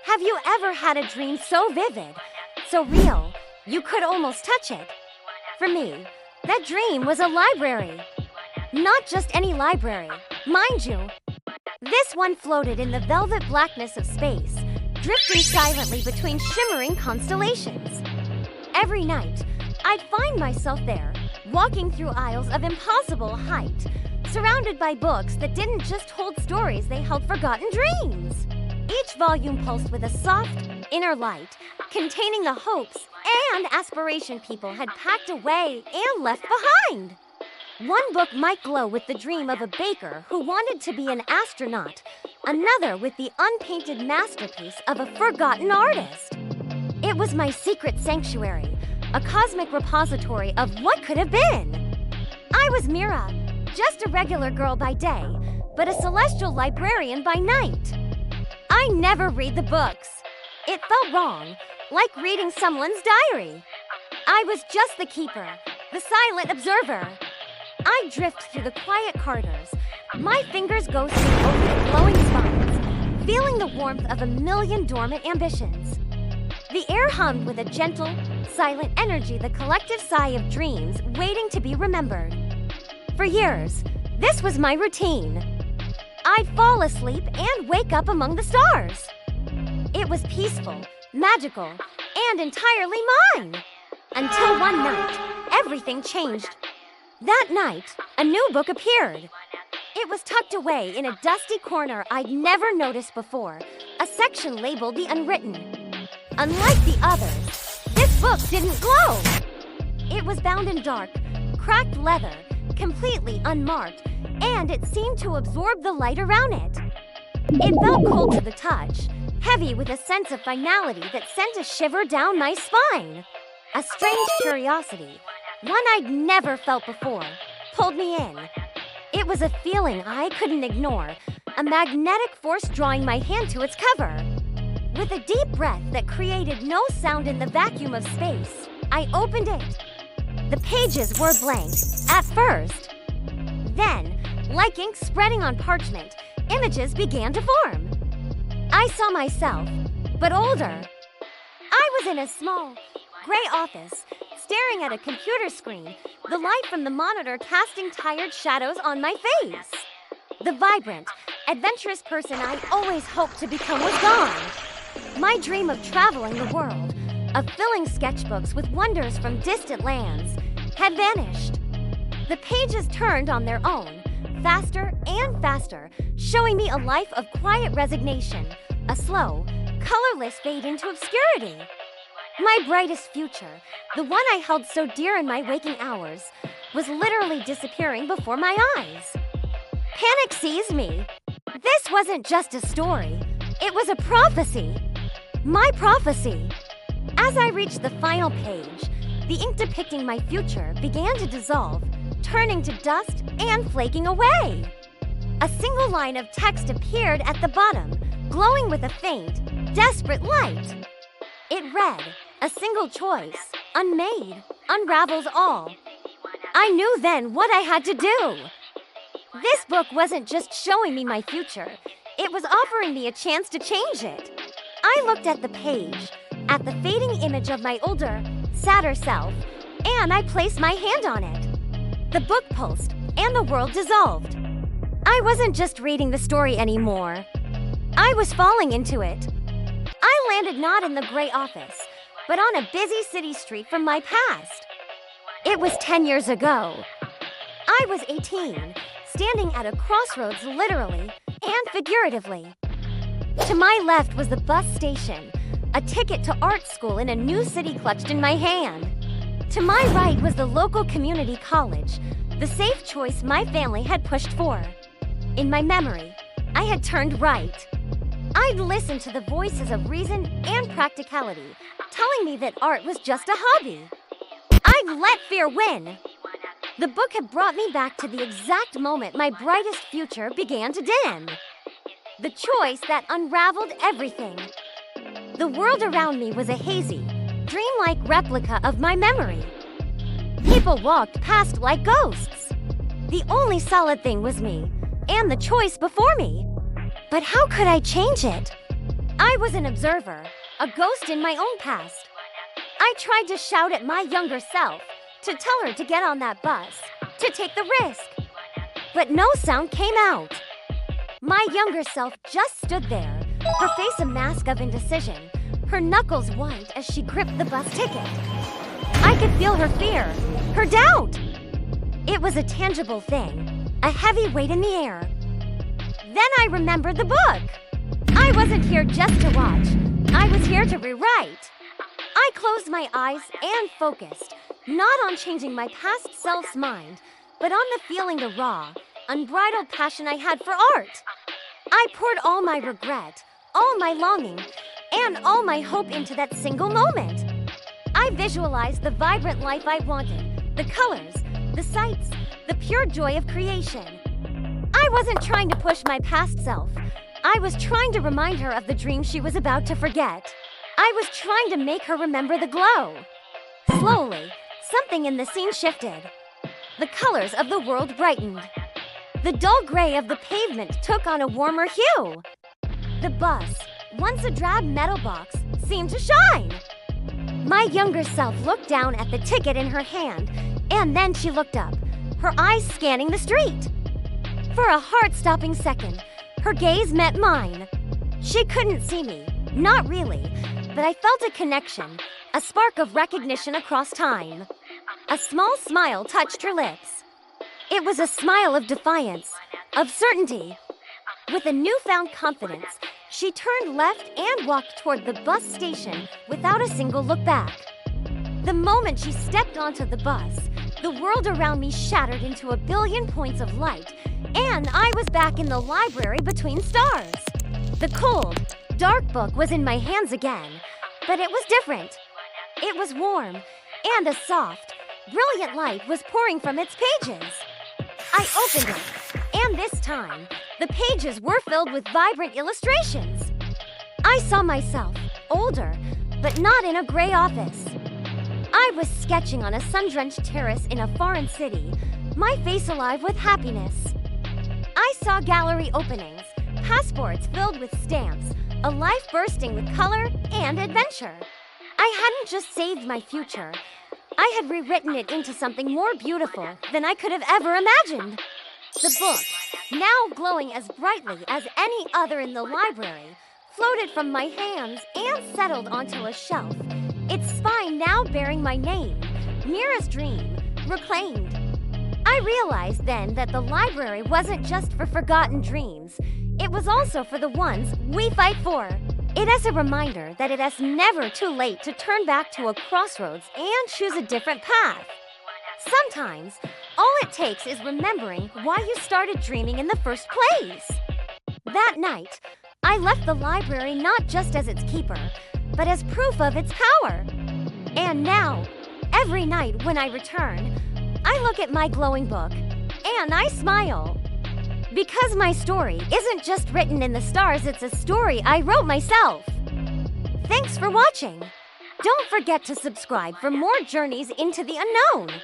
Have you ever had a dream so vivid, so real, you could almost touch it? For me, that dream was a library. Not just any library, mind you. This one floated in the velvet blackness of space, drifting silently between shimmering constellations. Every night, I'd find myself there, walking through aisles of impossible height, surrounded by books that didn't just hold stories, they held forgotten dreams. Each volume pulsed with a soft, inner light, containing the hopes and aspiration people had packed away and left behind. One book might glow with the dream of a baker who wanted to be an astronaut, another with the unpainted masterpiece of a forgotten artist. It was my secret sanctuary, a cosmic repository of what could have been. I was Mira, just a regular girl by day, but a celestial librarian by night. I never read the books. It felt wrong, like reading someone's diary. I was just the keeper, the silent observer. I drift through the quiet corridors, my fingers ghosting over the glowing spines, feeling the warmth of a million dormant ambitions. The air hummed with a gentle, silent energy, the collective sigh of dreams waiting to be remembered. For years, this was my routine. I'd fall asleep and wake up among the stars. It was peaceful, magical, and entirely mine. Until one night, everything changed. That night, a new book appeared. It was tucked away in a dusty corner I'd never noticed before, a section labeled The Unwritten. Unlike the others, this book didn't glow. It was bound in dark, cracked leather, completely unmarked, and it seemed to absorb the light around it. It felt cold to the touch, heavy with a sense of finality that sent a shiver down my spine. A strange curiosity, one I'd never felt before, pulled me in. It was a feeling I couldn't ignore, a magnetic force drawing my hand to its cover. With a deep breath that created no sound in the vacuum of space, I opened it. The pages were blank, at first. Then, like ink spreading on parchment, images began to form. I saw myself, but older. I was in a small, gray office, staring at a computer screen, the light from the monitor casting tired shadows on my face. The vibrant, adventurous person I always hoped to become was gone. My dream of traveling the world, of filling sketchbooks with wonders from distant lands, had vanished. The pages turned on their own, faster and faster, showing me a life of quiet resignation, a slow, colorless fade into obscurity. My brightest future, the one I held so dear in my waking hours, was literally disappearing before my eyes. Panic seized me. This wasn't just a story, it was a prophecy. My prophecy. As I reached the final page, the ink depicting my future began to dissolve, turning to dust and flaking away. A single line of text appeared at the bottom, glowing with a faint, desperate light. It read, "A single choice, unmade, unravels all." I knew then what I had to do. This book wasn't just showing me my future, it was offering me a chance to change it. I looked at the page, at the fading image of my older, sadder self, and I placed my hand on it. The book pulsed, and the world dissolved. I wasn't just reading the story anymore. I was falling into it. I landed not in the gray office, but on a busy city street from my past. It was 10 years ago. I was 18, standing at a crossroads literally and figuratively. To my left was the bus station, a ticket to art school in a new city clutched in my hand. To my right was the local community college, the safe choice my family had pushed for. In my memory, I had turned right. I'd listened to the voices of reason and practicality, telling me that art was just a hobby. I'd let fear win. The book had brought me back to the exact moment my brightest future began to dim. The choice that unraveled everything. The world around me was a hazy, dreamlike replica of my memory. People walked past like ghosts. The only solid thing was me, and the choice before me. But how could I change it? I was an observer, a ghost in my own past. I tried to shout at my younger self, to tell her to get on that bus, to take the risk. But no sound came out. My younger self just stood there, her face a mask of indecision, her knuckles white as she gripped the bus ticket. I could feel her fear, her doubt. It was a tangible thing, a heavy weight in the air. Then I remembered the book. I wasn't here just to watch. I was here to rewrite. I closed my eyes and focused, not on changing my past self's mind, but on the feeling the raw, unbridled passion I had for art. I poured all my regret, all my longing, and all my hope into that single moment. I visualized the vibrant life I wanted, the colors, the sights, the pure joy of creation. I wasn't trying to push my past self. I was trying to remind her of the dream she was about to forget. I was trying to make her remember the glow. Slowly, something in the scene shifted. The colors of the world brightened. The dull gray of the pavement took on a warmer hue. The bus, once a drab metal box, seemed to shine. My younger self looked down at the ticket in her hand, and then she looked up, her eyes scanning the street. For a heart-stopping second, her gaze met mine. She couldn't see me, not really, but I felt a connection, a spark of recognition across time. A small smile touched her lips. It was a smile of defiance, of certainty. With a newfound confidence, she turned left and walked toward the bus station without a single look back. The moment she stepped onto the bus, the world around me shattered into a billion points of light, and I was back in the library between stars. The cold, dark book was in my hands again, but it was different. It was warm, and a soft, brilliant light was pouring from its pages. I opened it, and this time, the pages were filled with vibrant illustrations. I saw myself, older, but not in a gray office. I was sketching on a sun-drenched terrace in a foreign city, my face alive with happiness. I saw gallery openings, passports filled with stamps, a life bursting with color and adventure. I hadn't just saved my future. I had rewritten it into something more beautiful than I could have ever imagined. The book, now glowing as brightly as any other in the library, floated from my hands and settled onto a shelf, its spine now bearing my name, Mira's dream, reclaimed. I realized then that the library wasn't just for forgotten dreams. It was also for the ones we fight for. It is a reminder that it is never too late to turn back to a crossroads and choose a different path. Sometimes, all it takes is remembering why you started dreaming in the first place. That night, I left the library not just as its keeper, but as proof of its power. And now, every night when I return, I look at my glowing book, and I smile. Because my story isn't just written in the stars, it's a story I wrote myself. Thanks for watching. Don't forget to subscribe for more journeys into the unknown.